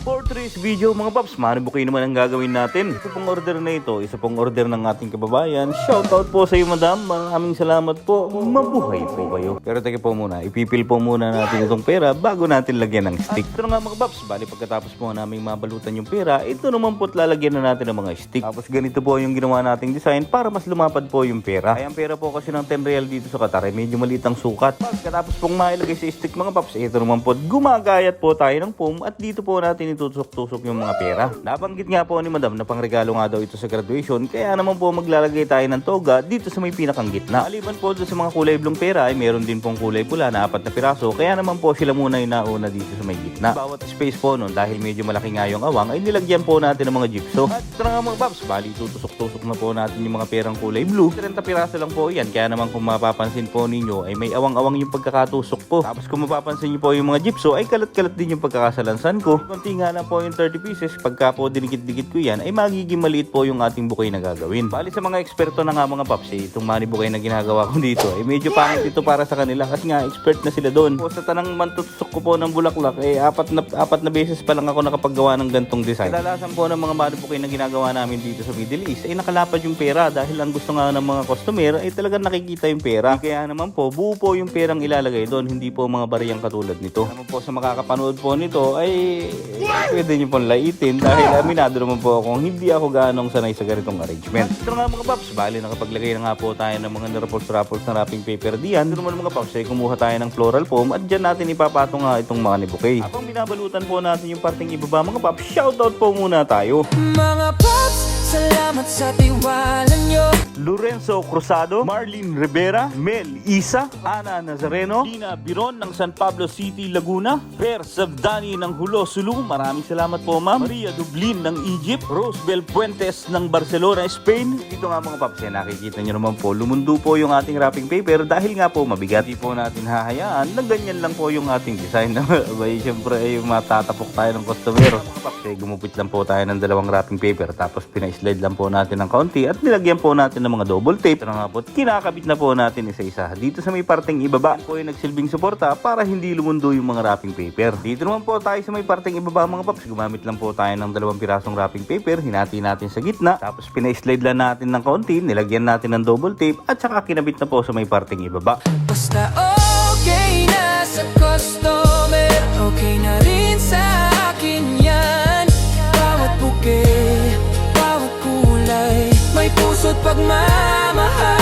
For today's video mga paps, maribukin naman ang gagawin natin. Isa pong order na ito, isa pong order ng ating kababayan. Shoutout po sa iyo madam, maraming salamat po. Mabuhay po kayo. Pero teka po muna, ipipil po muna natin itong pera bago natin lagyan ng stick. Ito na nga mga paps, bali pagkatapos po namin mabalutan yung pera, ito naman po lalagyan na natin ng mga stick. Tapos ganito po yung ginawa nating design para mas lumapad po yung pera. Ay ang pera po kasi ng 10 real dito sa Qatar ay medyo maliit ang sukat. Pagkatapos pong mailagay sa stick mga paps, ito naman po gumagayat po tayo ng foam at dito po natin itutusok-tusok yung mga pera. Nabanggit nga po ni madam na pangregalo nga daw ito sa graduation, kaya naman po maglalagay tayo ng toga dito sa may pinakang gitna. Maliban po doon sa mga kulay blong pera ay meron din pong kulay pula na 4 na piraso, kaya naman po sila muna yung nauna dito sa may gitna. Bawat space po nun, dahil medyo malaki nga yung awang, ay nilagyan po natin ng mga gypso. At ito na nga mga paps, bali tutusok-tusok na po natin yung mga perang kulay blue. 30 piraso lang po yan, kaya naman kung mapapansin po ninyo ay may awang-awang yung pagkakatusok po. Tapos kung mapapansin nyo po yung mga gypso ay kalat-kalat din yung pagkakasalansan ko. Konti nga lang po yung 30 pieces, pagka po dinikit-dikit ko yan ay magiging maliit po yung ating bouquet na gagawin. Bali sa mga eksperto na nga mga paps, itong money bouquet na ginagawa ko dito ay medyo pangit ito para sa kanila kasi nga expert na sila doon. Po sa tanang mantutusok ko po ng bulaklak ay apat na beses pa lang ako nakapaggawa ng gantong design. Kadalasan po ng mga money bouquet na ginagawa namin dito sa Middle East ay nakalapad yung pera dahil ang gusto nga ng mga customer ay talagang nakikita yung pera. Kaya naman po buo po yung perang ilalagay doon, hindi po mga bariyang katulad nito. Naman po sa makakapanood po nito ay pwede nyo pong laitin dahil aminado naman po akong hindi ako ganong sanay sa ganitong arrangement. Ito nga mga paps, bali nakapaglagay na nga po tayo ng mga rapport na wrapping paper diyan. Ito naman mga paps ay kumuha tayo ng floral foam at dyan natin ipapatong nga itong money bouquet. Habang binabalutan po natin yung parting ibaba mga paps, shoutout po muna tayo. Mga paps, salamat sa tiwala nyo. Lorenzo Cruzado, Marlene Rivera, Mel Isa, Ana Nazareno, Dina Biron ng San Pablo City, Laguna, Per Sabdani ng Hulo, Sulu, maraming salamat po ma'am, Maria Dublin ng Egypt, Rosebel Puentes ng Barcelona, Spain. Dito nga mga paps, nakikita nyo naman po, lumundo po yung ating wrapping paper dahil nga po mabigat. Di po natin hahayaan na ganyan lang po yung ating design. Abay, syempre ay matatapok tayo ng customer. Mga paps, gumupit lang po tayo ng 2 wrapping paper tapos pina-slide lang po natin ng kaunti at nilagyan po natin ng mga double tape. Ito nga po, kinakabit na po natin isa-isa. Dito sa may parteng ibaba po yung nagsilbing suporta para hindi lumundo yung mga wrapping paper. Dito naman po tayo sa may parteng ibaba mga paps. Gumamit lang po tayo ng 2 pirasong wrapping paper. Hinati natin sa gitna. Tapos pina-slide lang natin ng kaunti. Nilagyan natin ng double tape at saka kinabit na po sa may parteng ibaba. Basta okay na sa customer, okay na rin sa akin yan. Bawat bouquet, bawat kulay, may puso't pagmamahal.